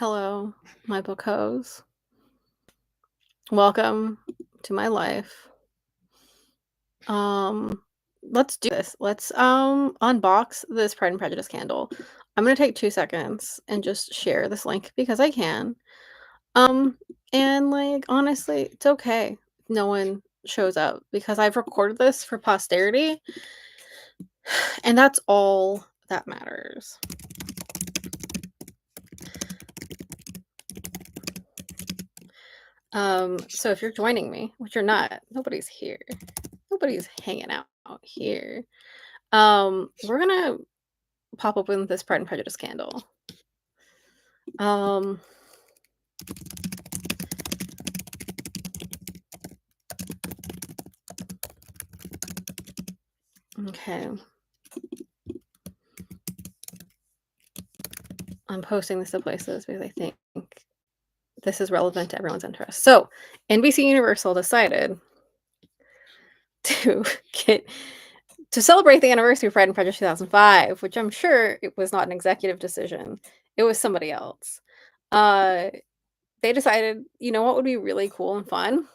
Hello, my bookos. Welcome to my life. Um, let's do this. Let's unbox this Pride and Prejudice candle. I'm gonna take 2 seconds and just share this link because I can. Um, and like honestly, it's okay if no one shows up because I've recorded this for posterity, and that's all that matters. So if you're joining me, which you're not, nobody's here. Nobody's hanging out here. We're gonna pop open this Pride and Prejudice candle. Um, okay. I'm posting this to places because I think this is relevant to everyone's interest. So, NBC Universal decided to get to celebrate the anniversary of Pride and Prejudice 2005, which I'm sure it was not an executive decision. It was somebody else. They decided, you know what would be really cool and fun?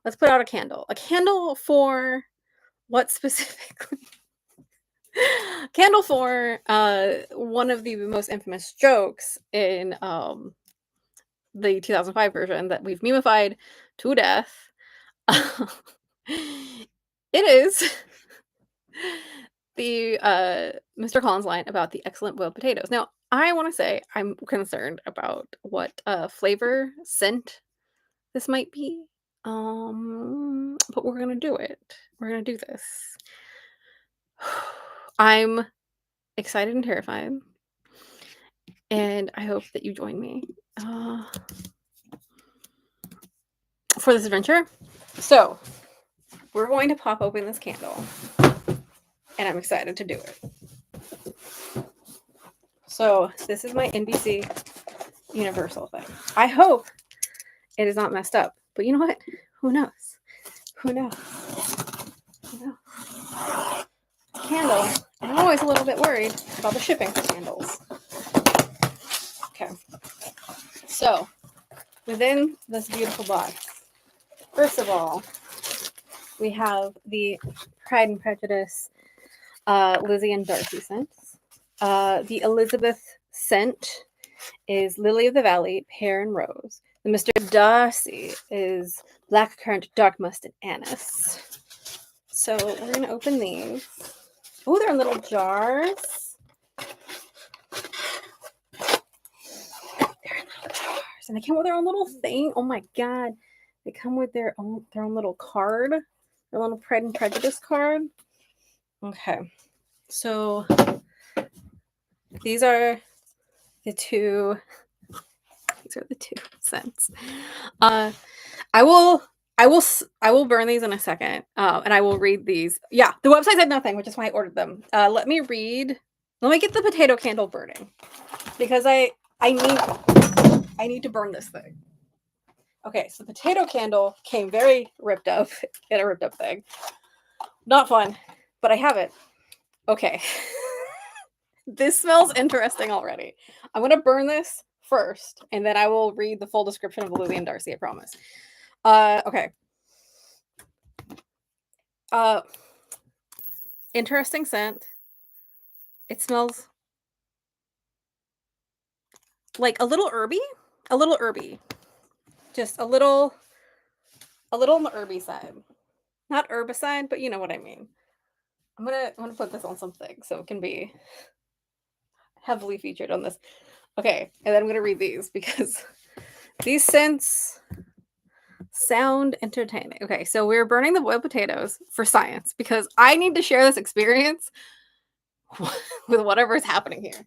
Let's put out a candle. A candle for what specifically? Candle for one of the most infamous jokes in the 2005 version that we've memeified to death. It is the Mr. Collins line about the excellent boiled potatoes. Now, I want to say I'm concerned about what flavor scent this might be. But we're gonna do it. We're gonna do this. I'm excited and terrified, and I hope that you join me for this adventure. So, we're going to pop open this candle, and I'm excited to do it. So, this is my NBC Universal thing. I hope it is not messed up, but you know what? Who knows? Who knows? Who knows? Candle. I'm always a little bit worried about the shipping for candles. Okay. So, within this beautiful box, first of all, we have the Pride and Prejudice Lizzie and Darcy scents. The Elizabeth scent is Lily of the Valley, Pear and Rose. The Mr. Darcy is Blackcurrant, Dark Must, and Anise. So we're going to open these. Oh, they're in little jars. They're in little jars. And they come with their own little thing. Oh my god. They come with their own little card. Their little Pride and Prejudice card. Okay. So these are the two scents. I will burn these in a second, and I will read these. Yeah, the website said nothing, which is why I ordered them. Let me get the potato candle burning because I need to burn this thing. Okay, so the potato candle came very ripped up in a ripped up thing. Not fun, but I have it. Okay. This smells interesting already. I'm going to burn this first, and then I will read the full description of Lily and Darcy, I promise. Okay. Interesting scent. It smells like a little herby. Just a little on the herby side. Not herbicide, but you know what I mean. I'm gonna put this on something so it can be heavily featured on this. Okay, and then I'm gonna read these because these scents sound entertaining. Okay, so we're burning the boiled potatoes for science because I need to share this experience with whatever is happening here.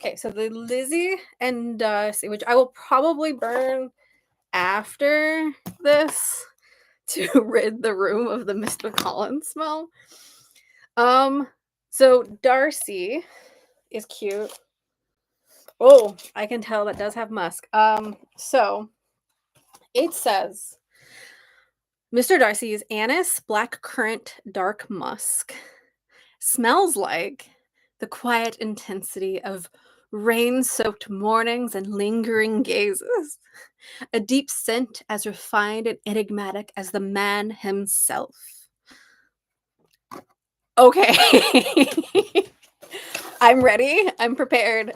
Okay, so the Lizzie and Darcy, which I will probably burn after this to rid the room of the Mr. Collins smell. So Darcy is cute. Oh, I can tell that does have musk. So it says Mr. Darcy is anise, black currant, dark musk. Smells like the quiet intensity of rain-soaked mornings and lingering gazes, a deep scent as refined and enigmatic as the man himself. Okay. I'm ready. I'm prepared.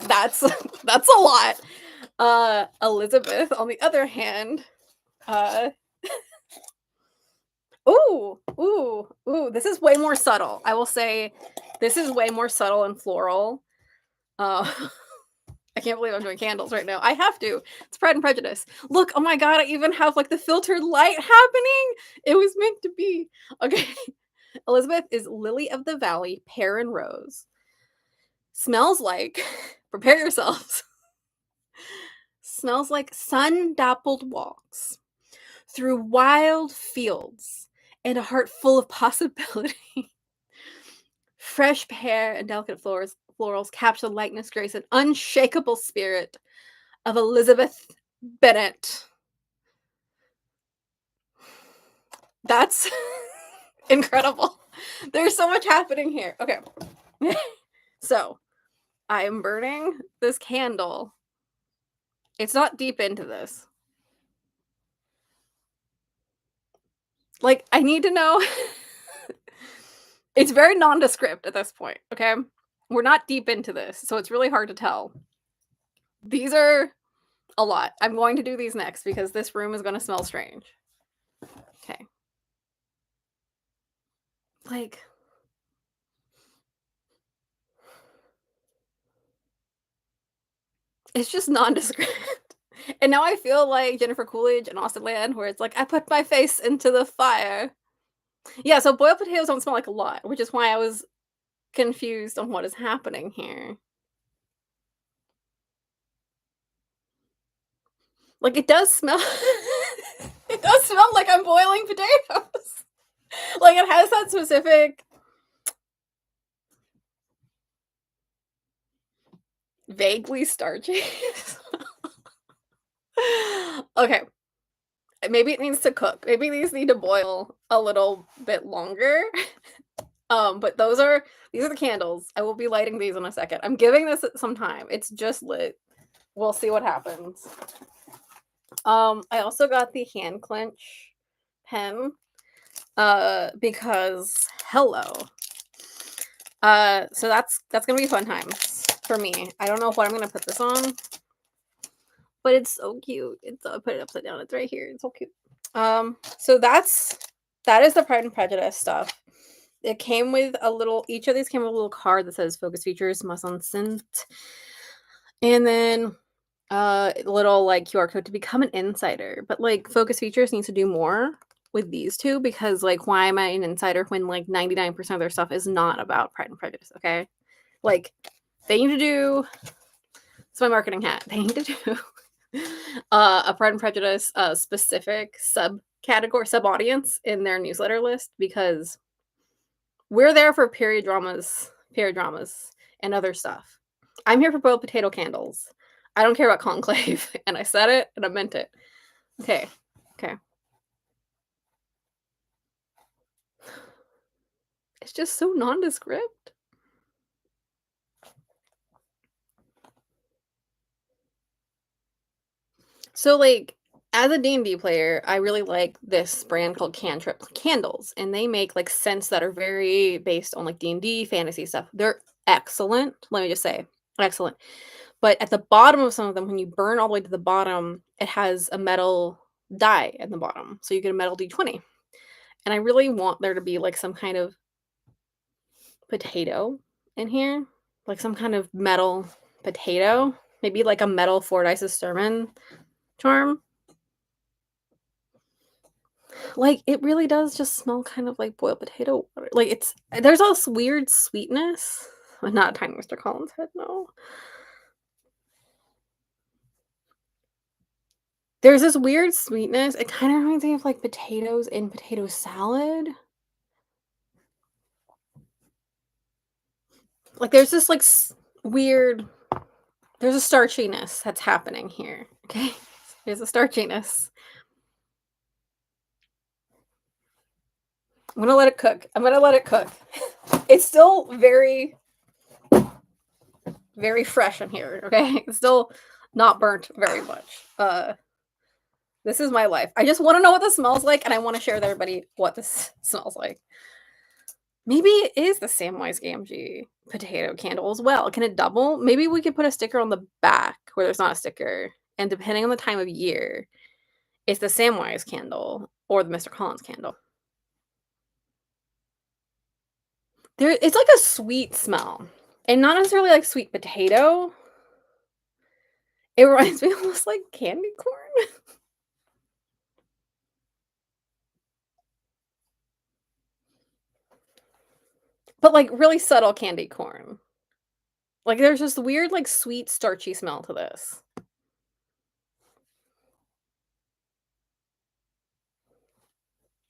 That's that's a lot. Elizabeth, on the other hand, uh this is way more subtle. I will say this is way more subtle and floral. Uh I can't believe I'm doing candles right now. I have to. It's Pride and Prejudice. Look, oh my god, I even have like the filtered light happening. It was meant to be. Okay. Elizabeth is lily of the valley, pear and rose. Smells like, prepare yourselves, smells like sun dappled walks through wild fields and a heart full of possibility. Fresh pear and delicate florals capture the lightness, grace, and unshakable spirit of Elizabeth Bennet. That's incredible. There's so much happening here. Okay. So, I am burning this candle. It's not deep into this. Like, I need to know. It's very nondescript at this point, okay? We're not deep into this, so it's really hard to tell. These are a lot. I'm going to do these next because this room is going to smell strange. Okay. Like, it's just nondescript. And now I feel like Jennifer Coolidge and Austin Land, where it's like, I put my face into the fire. Yeah, so boiled potatoes don't smell like a lot, which is why I was confused on what is happening here. Like, it does smell it does smell like I'm boiling potatoes. Like, it has that specific vaguely starchy. Okay. Maybe it needs to cook. Maybe these need to boil a little bit longer. But these are the candles. I will be lighting these in a second. I'm giving this some time. It's just lit. We'll see what happens. I also got the hand clench pen. Because hello. So that's gonna be fun times for me. I don't know what I'm gonna put this on, but it's so cute. It's put it upside down. It's right here. It's so cute. So that is the Pride and Prejudice stuff. It came with each of these came with a little card that says focus features must unsent. And then a little like QR code to become an insider. But like focus features needs to do more with these two because like why am I an insider when like 99% of their stuff is not about Pride and Prejudice, okay? Like they need to do it's my marketing hat. They need to do a Pride and Prejudice specific subcategory, sub audience in their newsletter list because we're there for period dramas, and other stuff. I'm here for boiled potato candles. I don't care about conclave, and I said it and I meant it. Okay. It's just so nondescript. So like as a D&D player, I really like this brand called Cantrip Candles, and they make like scents that are very based on like D&D fantasy stuff. They're excellent. Let me just say, excellent. But at the bottom of some of them, when you burn all the way to the bottom, it has a metal die at the bottom, so you get a metal D20. And I really want there to be like some kind of potato in here, like some kind of metal potato, maybe like a metal Fordyce's sermon charm. Like it really does just smell kind of like boiled potato water. Like there's all this weird sweetness. Not Tiny Mr. Collins head, no. There's this weird sweetness. It kind of reminds me of like potatoes in potato salad. Like there's this like weird there's a starchiness that's happening here. Okay? There's a starchiness. I'm gonna let it cook. It's still very very fresh in here, okay? It's still not burnt very much. This is my life. I just wanna know what this smells like, and I wanna share with everybody what this smells like. Maybe it is the Samwise Gamgee potato candle as well. Can it double? Maybe we could put a sticker on the back where there's not a sticker, and depending on the time of year, it's the Samwise candle or the Mr. Collins candle. It's like a sweet smell, and not necessarily like sweet potato. It reminds me almost like candy corn, but like really subtle candy corn. Like there's this weird, like sweet, starchy smell to this.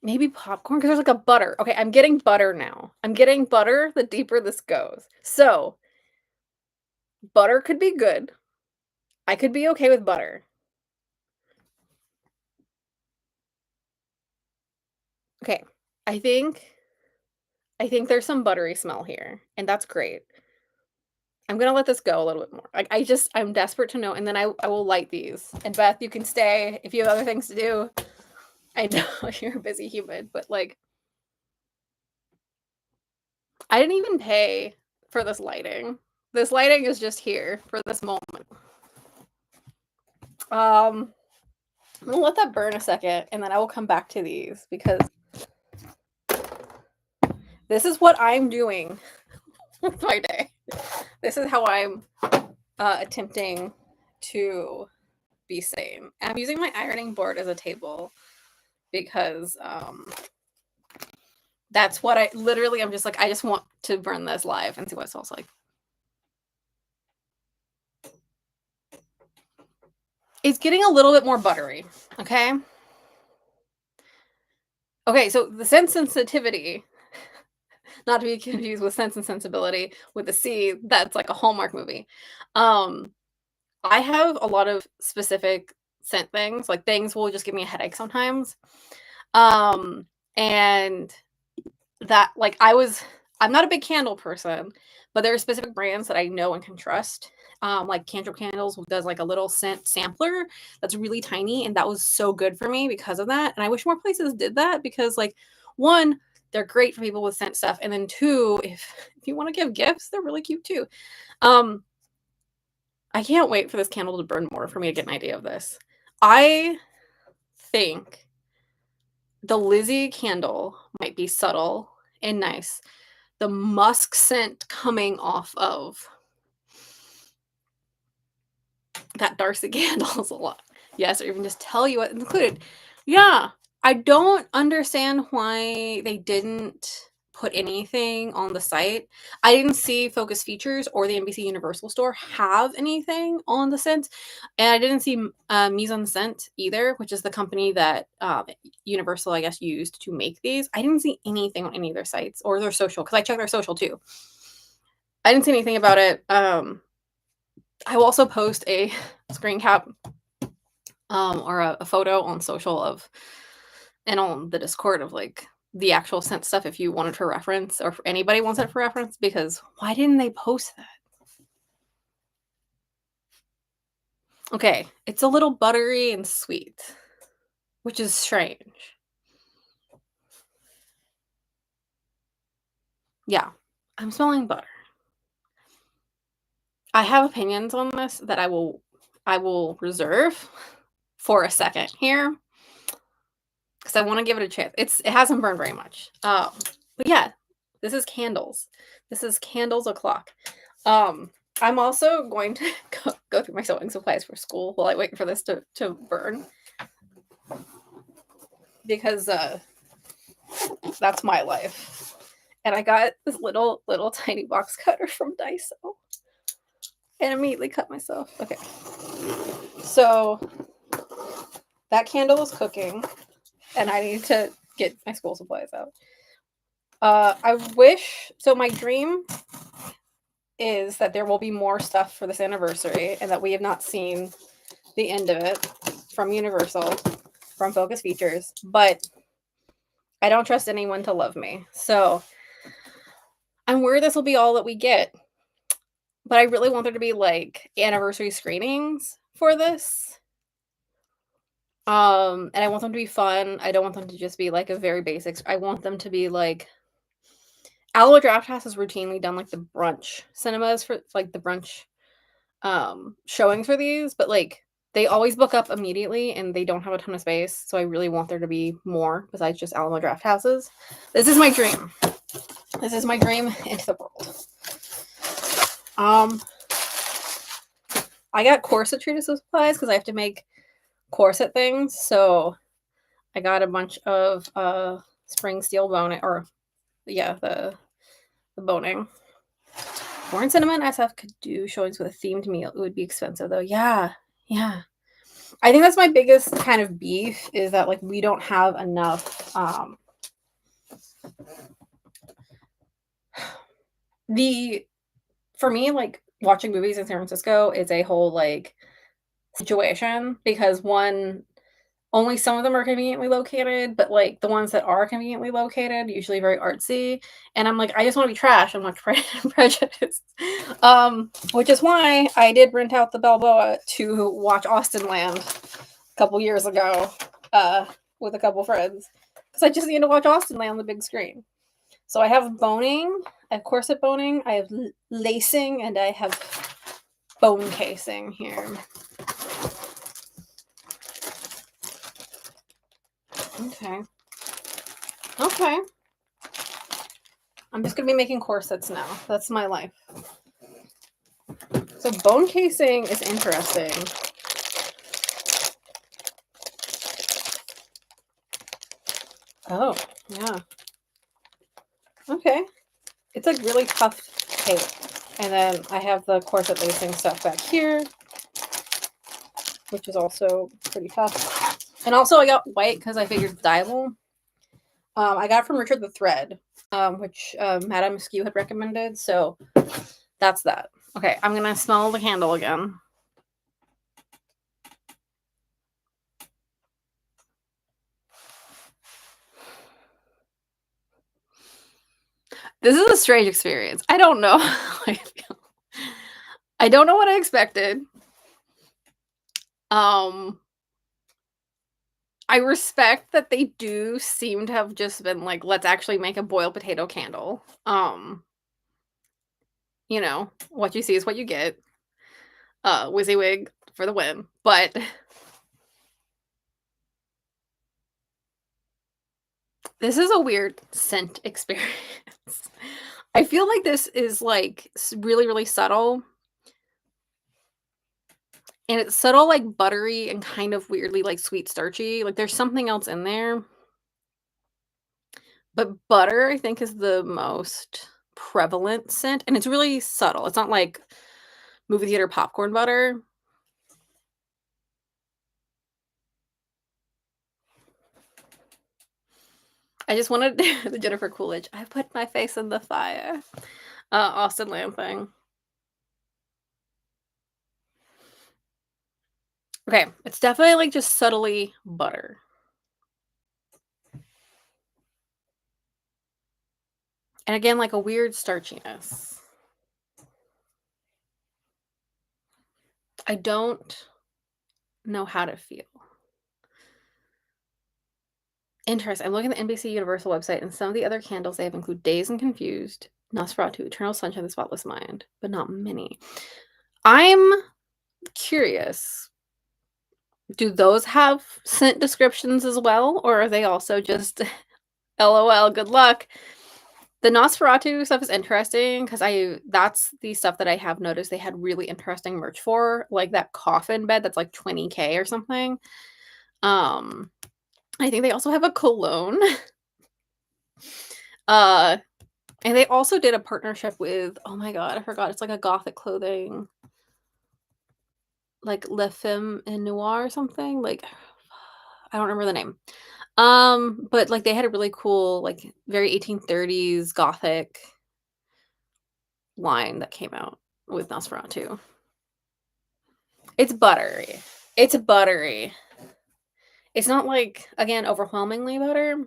Maybe popcorn because there's like a butter. Okay, I'm getting butter now. I'm getting butter the deeper this goes. So butter could be good. I could be okay with butter. Okay. I think I think there's some buttery smell here, and that's great. I'm gonna let this go a little bit more. Like I'm desperate to know, and then I will light these. And Beth, you can stay if you have other things to do. I know you're a busy human, but like I didn't even pay for this lighting. This lighting is just here for this moment. I'm gonna let that burn a second, and then I will come back to these because this is what I'm doing with my day. This is how I'm attempting to be sane. I'm using my ironing board as a table because that's what I literally I'm just like I just want to burn this live and see what it smells like. It's getting a little bit more buttery, okay? Okay, so the sense sensitivity, not to be confused with Sense and Sensibility with the C, that's like a Hallmark movie. Um, I have a lot of specific scent things, like things will just give me a headache sometimes. Um, and that like I'm not a big candle person, but there are specific brands that I know and can trust. Like Cantrip Candles does like a little scent sampler that's really tiny, and that was so good for me because of that. And I wish more places did that because like one, they're great for people with scent stuff, and then two, if you want to give gifts, they're really cute too. Um, I can't wait for this candle to burn more for me to get an idea of this. I think the Lizzie candle might be subtle and nice. The musk scent coming off of that Darcy candle is a lot. Yes, or even just tell you what included. Yeah, I don't understand why they didn't put anything on the site. I didn't see Focus Features or the NBC Universal store have anything on the scent, and I didn't see Mise en Scent either, which is the company that Universal, I guess, used to make these. I didn't see anything on any of their sites or their social because I checked their social too. I didn't see anything about it. I will also post a screen cap or a photo on social of and on the Discord of like the actual scent stuff if you wanted for reference or if anybody wants it for reference because why didn't they post that? Okay, it's a little buttery and sweet, which is strange. Yeah, I'm smelling butter. I have opinions on this that I will reserve for a second here because I want to give it a chance. It hasn't burned very much. But yeah, this is candles. This is candles o'clock. I'm also going to go through my sewing supplies for school while I wait for this to burn because that's my life. And I got this little tiny box cutter from Daiso and immediately cut myself. Okay, so that candle is cooking, and I need to get my school supplies out. I wish so. My dream is that there will be more stuff for this anniversary and that we have not seen the end of it from Universal, from Focus Features, but I don't trust anyone to love me. So I'm worried this will be all that we get. but I really want there to be, like, anniversary screenings for this. And I want them to be fun. I don't want them to just be, like, a very basics I want them to be, like Alamo Drafthouse has routinely done, like, the brunch cinemas for like, the brunch, showings for these, but, like, they always book up immediately, and they don't have a ton of space, so I really want there to be more besides just Alamo Drafthouses. This is my dream. This is my dream into the world. Um, I got corsetry supplies because I have to make corset things, so I got a bunch of, spring steel boning or yeah, the boning. Corn cinnamon SF could do showings with a themed meal. It would be expensive though. Yeah. Yeah. I think that's my biggest kind of beef is that like we don't have enough the for me like watching movies in San Francisco is a whole like situation because one only some of them are conveniently located, but, like, the ones that are conveniently located, usually very artsy, and I'm like, "I just wanna be trash and watch Pride and Prejudice." Which is why I did rent out the Balboa to watch Austenland a couple years ago, uh, with a couple friends, because I just need to watch Austenland on the big screen. So I have boning, I have corset boning, I have lacing, and I have bone casing here. Okay. Okay. I'm just gonna be making corsets now. That's my life. So bone casing is interesting. Oh, yeah. Okay. It's like really tough tape. And then I have the corset lacing stuff back here, which is also pretty tough. And also I got white because I figured it's dyeable. I got it from Richard the Thread, which Madame Skew had recommended. So that's that. Okay, I'm gonna smell the candle again. This is a strange experience. I don't know how I feel. I don't know what I expected. Um, I respect that they do seem to have just been like, let's actually make a boiled potato candle. You know, what you see is what you get. WYSIWYG for the win. But this is a weird scent experience. I feel like this is like really, really subtle. And it's subtle, like buttery and kind of weirdly like sweet starchy. Like there's something else in there. But butter, I think, is the most prevalent scent, and it's really subtle. It's not like movie theater popcorn butter. I just wanted the Jennifer Coolidge, "I put my face in the fire," Austin Lamb thing. Okay, it's definitely, like, just subtly butter. And again, like, a weird starchiness. I don't know how to feel. Interesting. I'm looking at the NBC Universal website, and some of the other candles they have include Dazed and Confused, Nosferatu, Eternal Sunshine of the Spotless Mind, but not many. I'm curious, do those have scent descriptions as well, or are they also just LOL, good luck? The Nosferatu stuff is interesting because that's the stuff that I have noticed they had really interesting merch for, like that coffin bed that's like 20K or something. Um, I think they also have a cologne. Uh, and they also did a partnership with, oh my god, I forgot, it's like a gothic clothing, like Le Femme et Noir or something, like I don't remember the name. But like they had a really cool, like very 1830s gothic line that came out with Nosferatu. It's buttery. It's buttery. It's not like again overwhelmingly butter,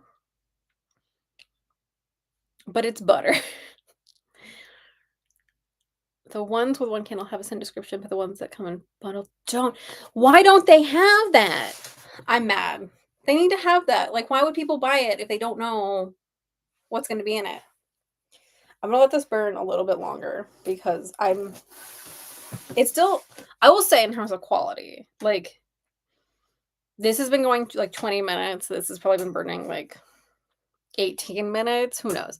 but it's butter. The ones with one candle have a scent description, but the ones that come in bundle don't. Why don't they have that? I'm mad. They need to have that. Like, why would people buy it if they don't know what's going to be in it? I'm going to let this burn a little bit longer because it's still, I will say in terms of quality, like, this has been going like 20 minutes. This has probably been burning like 18 minutes. Who knows?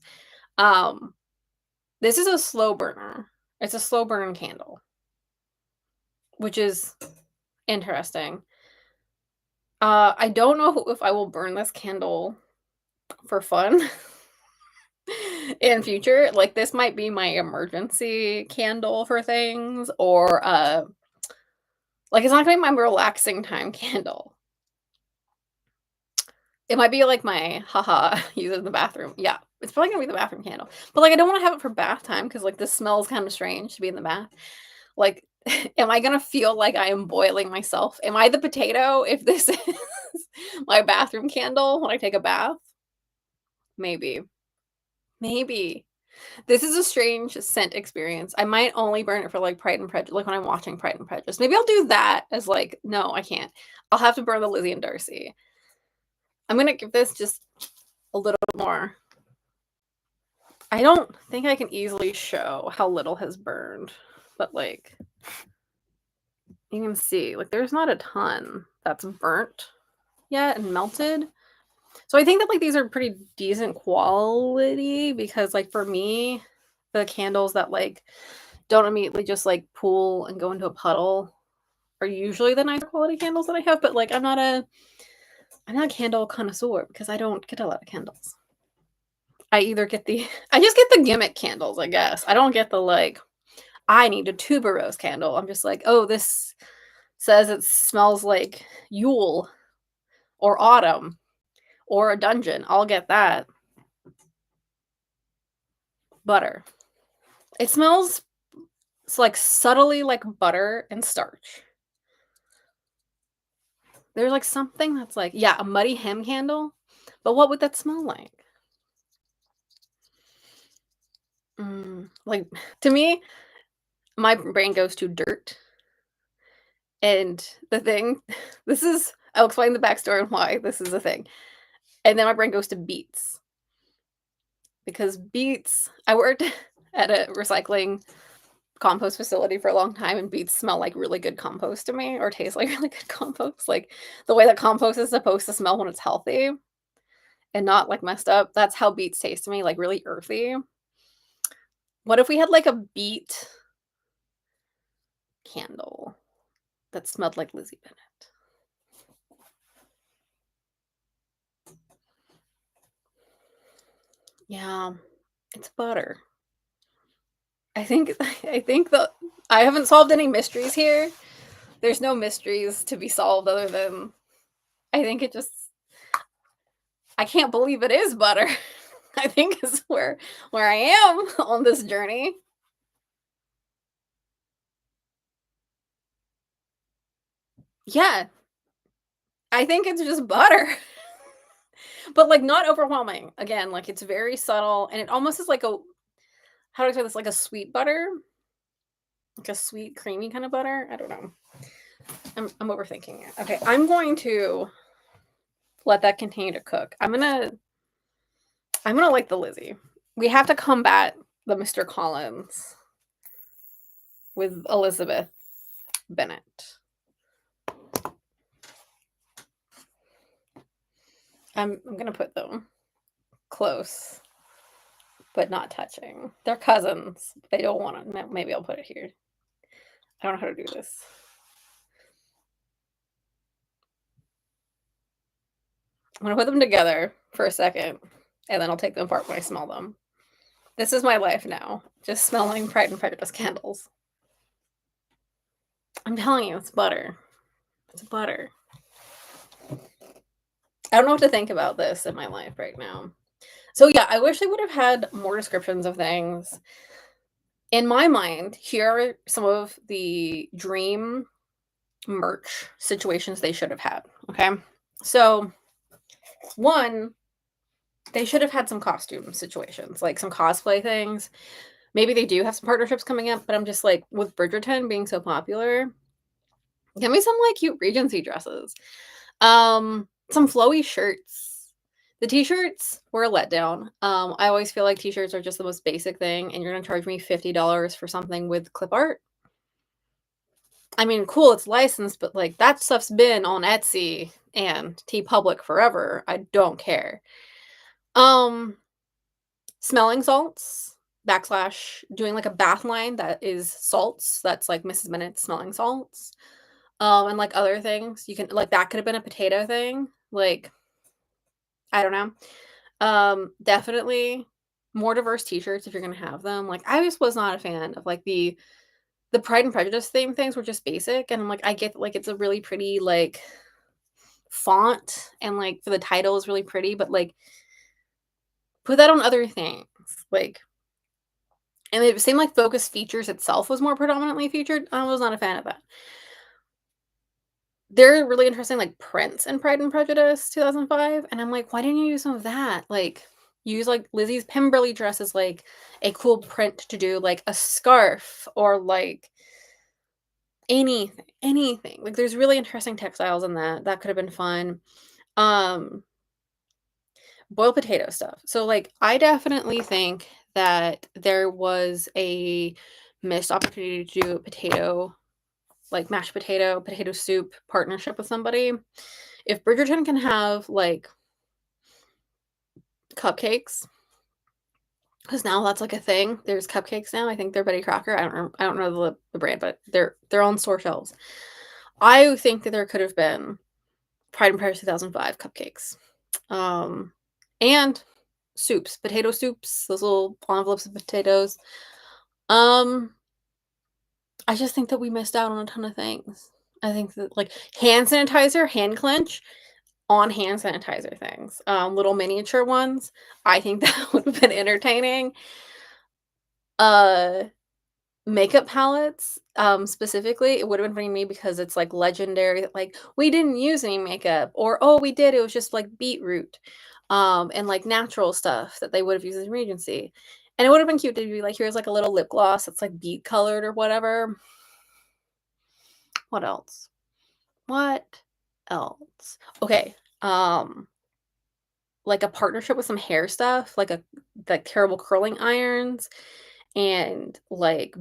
This is a slow burner. It's a slow burn candle, which is interesting. I don't know if I will burn this candle for fun in future. Like, this might be my emergency candle for things, or like, it's not gonna be my relaxing time candle. It might be like my haha use it in the bathroom. Yeah, it's probably gonna be the bathroom candle. But like, I don't want to have it for bath time because like this smells kind of strange to be in the bath. Like, am I gonna feel like I am boiling myself? Am I the potato if this is my bathroom candle when I take a bath? Maybe. Maybe. This is a strange scent experience. I might only burn it for like Pride and Prejudice, like when I'm watching Pride and Prejudice. Maybe I'll do that as like, no, I can't. I'll have to burn the Lizzie and Darcy. I'm gonna give this just a little bit more. I don't think I can easily show how little has burned, but like, you can see, like, there's not a ton that's burnt yet and melted. So I think that like these are pretty decent quality because like for me, the candles that like don't immediately just like pool and go into a puddle are usually the nicer quality candles that I have. But like I'm not a candle connoisseur because I don't get a lot of candles. I either get I just get the gimmick candles, I guess. I don't get the like, I need a tuberose candle. I'm just like, oh, this says it smells like Yule or autumn or a dungeon. I'll get that. Butter. It smells like subtly like butter and starch. There's like something that's like, yeah, a muddy hem candle. But what would that smell like? Like, to me, my brain goes to dirt. And the thing, I'll explain the backstory and why this is a thing. And then my brain goes to beets. Because beets, I worked at a recycling compost facility for a long time, and beets smell like really good compost to me, or taste like really good compost. Like the way that compost is supposed to smell when it's healthy and not like messed up. That's how beets taste to me, like really earthy. What if we had like a beet candle that smelled like Lizzie Bennet? Yeah, it's butter. I think I haven't solved any mysteries here. There's no mysteries to be solved other than I think it just I can't believe it is butter. I think is where I am on this journey. Yeah, I think it's just butter. But like not overwhelming. Again, like it's very subtle and it almost is like a how do I say this? Like a sweet butter? Like a sweet, creamy kind of butter? I don't know. I'm overthinking it. Okay, I'm going to let that continue to cook. I'm gonna like the Lizzie. We have to combat the Mr. Collins with Elizabeth Bennet. I'm gonna put them close, but not touching. They're cousins. They don't want to. Maybe I'll put it here. I don't know how to do this. I'm gonna put them together for a second, and then I'll take them apart when I smell them. This is my life now, just smelling Pride and Prejudice candles. I'm telling you, it's butter. It's butter. I don't know what to think about this in my life right now. So yeah, I wish they would have had more descriptions of things. In my mind, here are some of the dream merch situations they should have had. Okay. So, one, they should have had some costume situations, like some cosplay things. Maybe they do have some partnerships coming up, but I'm just like, with Bridgerton being so popular, give me some like cute Regency dresses. Some flowy shirts. The t-shirts were a letdown. I always feel like t-shirts are just the most basic thing, and you're gonna charge me $50 for something with clip art. I mean, cool, it's licensed, but like that stuff's been on Etsy and TeePublic forever. I don't care. Um, Smelling salts, backslash doing like a bath line that is salts. That's like Mrs. Bennett's smelling salts. And like other things. You can like that could have been a potato thing. Like, I don't know. Definitely more diverse t-shirts if you're gonna have them. Like I just was not a fan of like the Pride and Prejudice theme things were just basic, and I'm like, I get like it's a really pretty like font and like for the title is really pretty, but like put that on other things. Like and it seemed like Focus Features itself was more predominantly featured. I was not a fan of that. They're really interesting like prints in Pride and Prejudice 2005, and I'm like, why didn't you use some of that? Like use like Lizzie's Pemberley dress as like a cool print to do like a scarf or like anything. Like there's really interesting textiles in that. That could have been fun. Um Boiled potato stuff. So like I definitely think that there was a missed opportunity to do a potato like mashed potato soup partnership with somebody. If Bridgerton can have like cupcakes, because now that's like a thing. There's cupcakes now. I think they're Betty Crocker. I don't know the brand, but they're on store shelves. I think that there could have been Pride and Prejudice 2005 cupcakes. And soups, potato soups, those little envelopes of potatoes. Um, I just think that we missed out on a ton of things. I think that like hand sanitizer, hand clench on hand sanitizer things, little miniature ones. I think that would have been entertaining. Uh, Makeup palettes, specifically, it would have been funny to me because it's like legendary that like we didn't use any makeup, or oh we did, it was just like beetroot, and like natural stuff that they would have used in Regency. And it would have been cute to be like, here's like a little lip gloss that's like beet colored or whatever. What else? What else? Okay. Like a partnership with some hair stuff, like a like terrible curling irons and like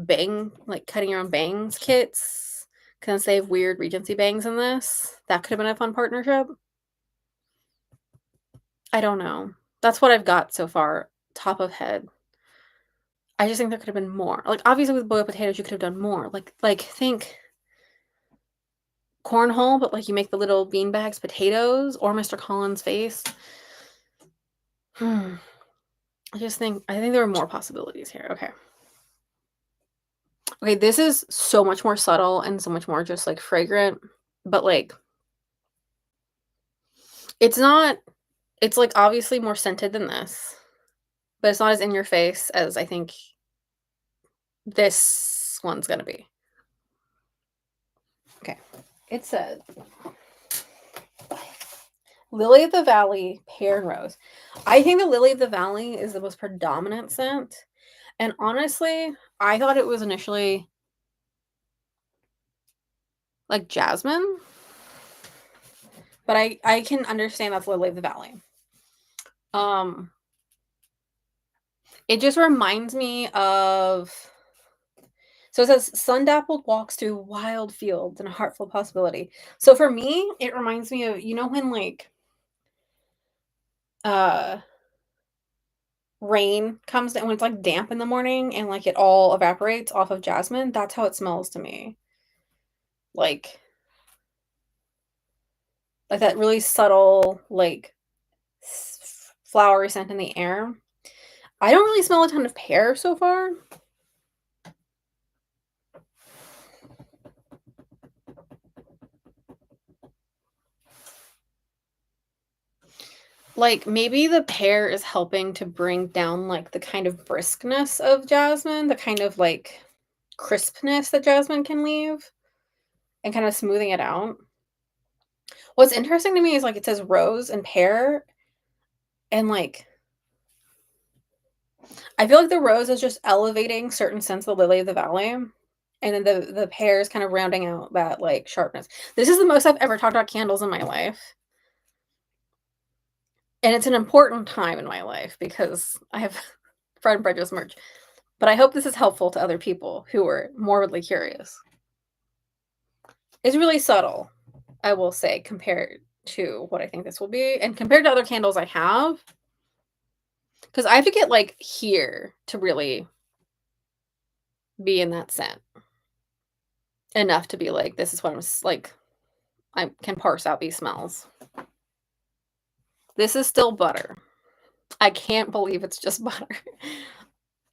cutting your own bangs kits. Since they have weird Regency bangs in this, that could have been a fun partnership. I don't know. That's what I've got so far, top of head. I just think there could have been more. Like obviously with boiled potatoes, you could have done more. Like think cornhole, but like you make the little bean bags potatoes or Mr. Collins' face. Hmm. I think there are more possibilities here. Okay. Okay, this is so much more subtle and so much more just like fragrant, but like it's not it's like obviously more scented than this, but it's not as in your face as I think this one's gonna be. Okay. It says Lily of the Valley, pear and rose. I think the Lily of the Valley is the most predominant scent. And honestly, I thought it was initially like jasmine, but I can understand that's Lily of the Valley. Um it just reminds me of so it says sun-dappled walks through wild fields and a heartful possibility. So for me, it reminds me of when like uh rain comes down when it's like damp in the morning and like it all evaporates off of jasmine. That's how it smells to me. Like that really subtle like flowery scent in the air. I don't really smell a ton of pear so far. Like maybe the pear is helping to bring down like the kind of briskness of jasmine, the kind of like crispness that jasmine can leave and kind of smoothing it out. What's interesting to me is like it says rose and pear and like I feel like the rose is just elevating certain scents of the lily of the valley, and then the pear is kind of rounding out that, like, sharpness. This is the most I've ever talked about candles in my life, and it's an important time in my life because I have Pride and Prejudice merch, but I hope this is helpful to other people who are morbidly curious. It's really subtle, I will say, compared to what I think this will be, and compared to other candles I have, because I have to get, like, here to really be in that scent enough to be like, "This is what like, I can parse out these smells." This is still butter. I can't believe it's just butter.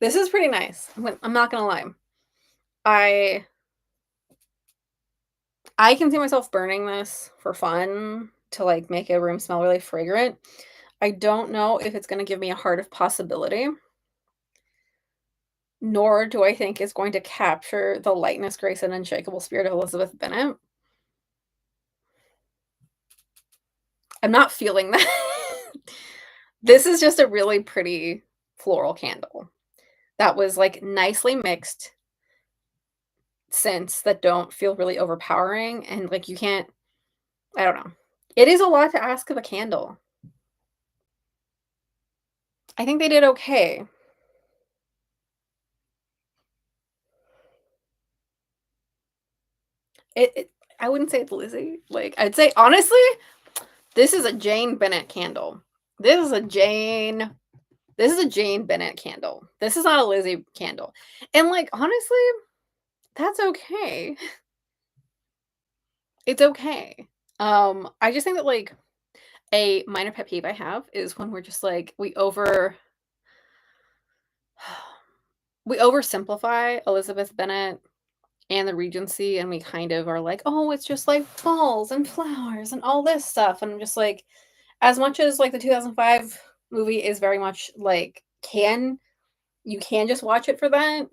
This is pretty nice. I'm not gonna lie. I I can see myself burning this for fun to, like, make a room smell really fragrant. I don't know if it's gonna give me a heart of possibility, nor do I think it's going to capture the lightness, grace, and unshakable spirit of Elizabeth Bennet. I'm not feeling that. This is just a really pretty floral candle that was, like, nicely mixed scents that don't feel really overpowering, and, like, you can't I don't know. It is a lot to ask of a candle. I think they did okay. It I wouldn't say it's Lizzie, like, I'd say honestly, this is a Jane Bennett candle. This is a Jane this is a Jane Bennett candle. This is not a Lizzie candle, and, like, honestly, that's okay. It's okay. I just think that, like, a minor pet peeve I have is when we're just, like, we oversimplify Elizabeth Bennet and the Regency, and we kind of are like, "Oh, it's just, like, balls and flowers and all this stuff," and I'm just like, as much as, like, the 2005 movie is very much, like, you can just watch it for that,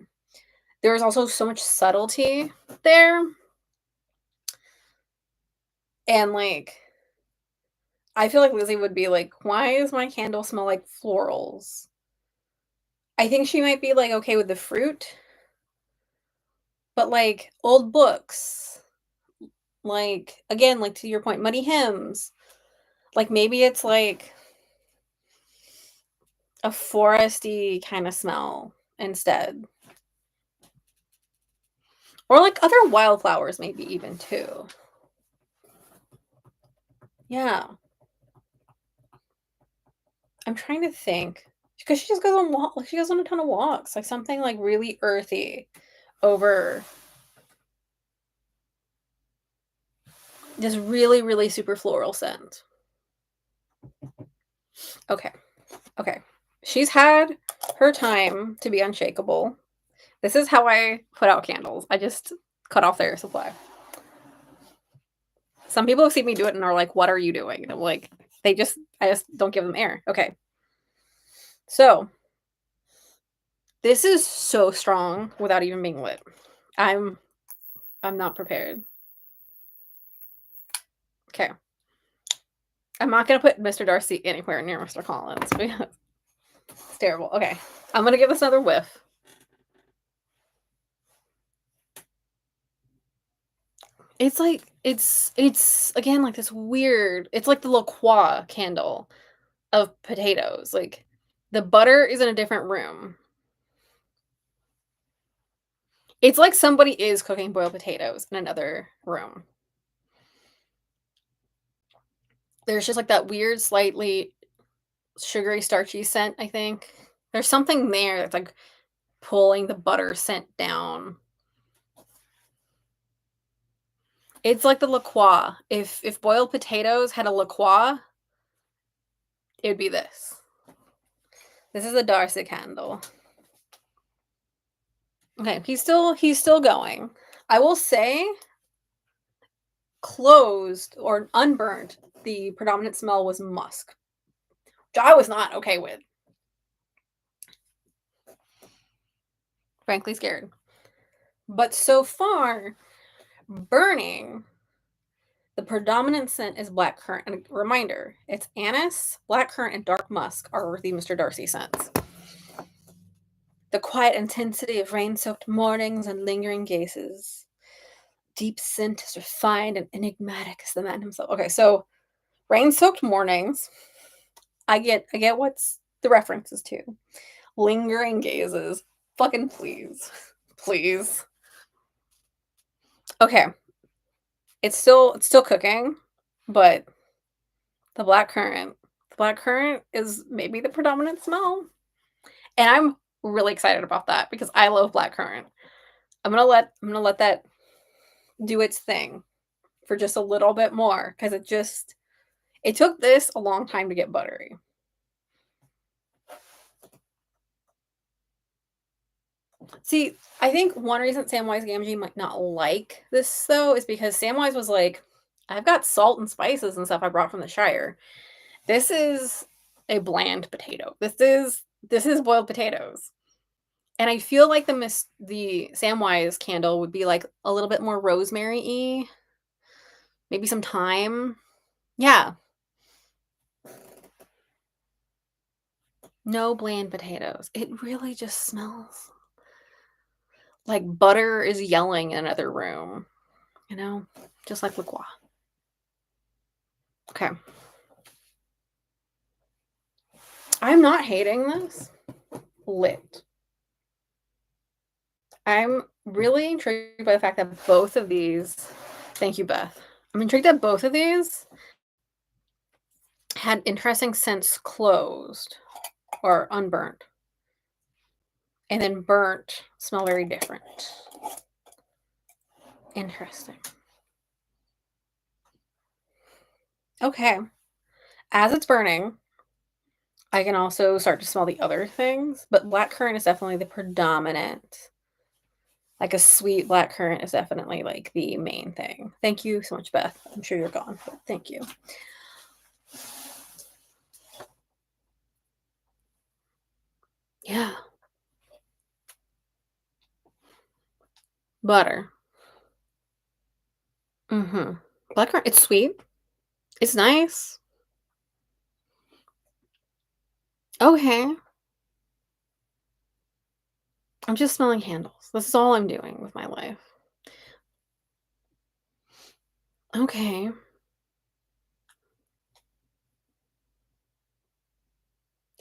there is also so much subtlety there, and, like, I feel like Lizzie would be like, "Why does my candle smell like florals?" I think she might be, like, okay with the fruit, but, like, old books, like, again, like, to your point, muddy hymns, like, maybe it's, like, a foresty kinda smell instead. Or, like, other wildflowers maybe even too. Yeah. I'm trying to think, because she just goes on like, she goes on a ton of walks, like, something, like, really earthy over this really, really super floral scent. Okay, okay. She's had her time to be unshakable. This is how I put out candles. I just cut off their supply. Some people have seen me do it and are like, "What are you doing?" And I'm like, I just don't give them air." Okay. So, this is so strong without even being lit. I'm I'm not prepared. Okay. I'm not gonna put Mr. Darcy anywhere near Mr. Collins because it's terrible. Okay. I'm gonna give this another whiff. It's like it's again like this weird it's like the La Croix candle of potatoes. Like the butter is in a different room. It's like somebody is cooking boiled potatoes in another room. There's just like that weird, slightly sugary, starchy scent, I think. There's something there that's like pulling the butter scent down. It's like the La Croix. If boiled potatoes had a La Croix, it would be this. This is a Darcy candle. Okay, he's still going. I will say closed or unburnt, the predominant smell was musk, which I was not okay with. Frankly scared. But so far, burning, the predominant scent is blackcurrant. And a reminder, it's anise, blackcurrant, and dark musk are the Mr. Darcy scents. The quiet intensity of rain-soaked mornings and lingering gazes. Deep scent is refined and enigmatic as the man himself. Okay, so rain-soaked mornings. I get what's the references to. Lingering gazes. Fucking please. Please. Okay. It's still cooking, but the black currant is maybe the predominant smell. And I'm really excited about that because I love black currant. I'm gonna let that do its thing for just a little bit more because it took this a long time to get buttery. See, I think one reason Samwise Gamgee might not like this though is because Samwise was like, I've got salt and spices and stuff I brought from the Shire. This is a bland potato. This is boiled potatoes. And I feel like the Samwise candle would be like a little bit more rosemary-y, maybe some thyme. Yeah, no bland potatoes. It really just smells like butter is yelling in another room, you know? Just like LaCroix. Okay. I'm not hating this. Lit. I'm really intrigued by the fact that both of these, thank you, Beth. I'm intrigued that both of these had interesting scents closed or unburnt. And then burnt smell very different. Interesting. Okay. As it's burning, I can also start to smell the other things, but blackcurrant is definitely the predominant. Like a sweet blackcurrant is definitely like the main thing. Thank you so much, Beth. I'm sure you're gone, but thank you. Yeah. Butter. Mm-hmm. Blackcurrant, it's sweet. It's nice. Okay. I'm just smelling candles. This is all I'm doing with my life. Okay.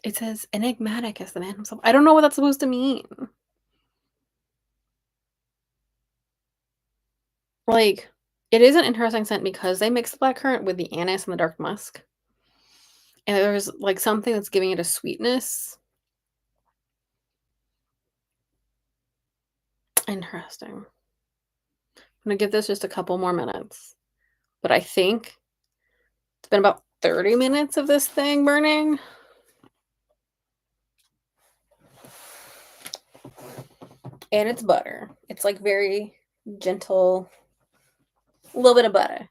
It says enigmatic as the man himself. I don't know what that's supposed to mean. Like, it is an interesting scent because they mix the blackcurrant with the anise and the dark musk. And there's like something that's giving it a sweetness. Interesting. I'm gonna give this just a couple more minutes. But I think it's been about 30 minutes of this thing burning. And it's butter. It's like very gentle, a little bit of butter.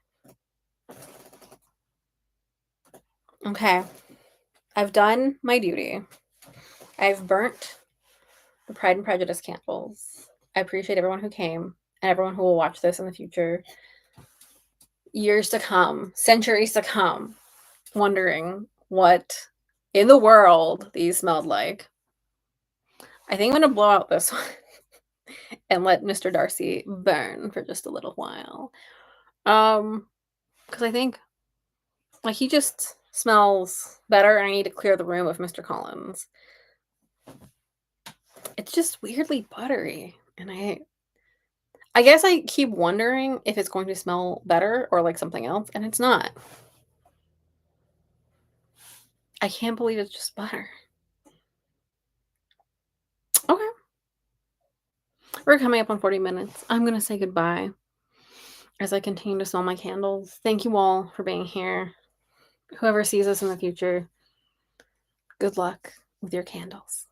Okay. I've done my duty. I've burnt the Pride and Prejudice candles. I appreciate everyone who came and everyone who will watch this in the future. Years to come, centuries to come, wondering what in the world these smelled like. I think I'm gonna blow out this one and let Mr. Darcy burn for just a little while. Because I think like he just smells better and I need to clear the room of Mr. Collins. It's just weirdly buttery. And I guess I keep wondering if it's going to smell better or like something else, and it's not. I can't believe it's just butter. Okay. We're coming up on 40 minutes. I'm going to say goodbye as I continue to smell my candles. Thank you all for being here. Whoever sees us in the future, good luck with your candles.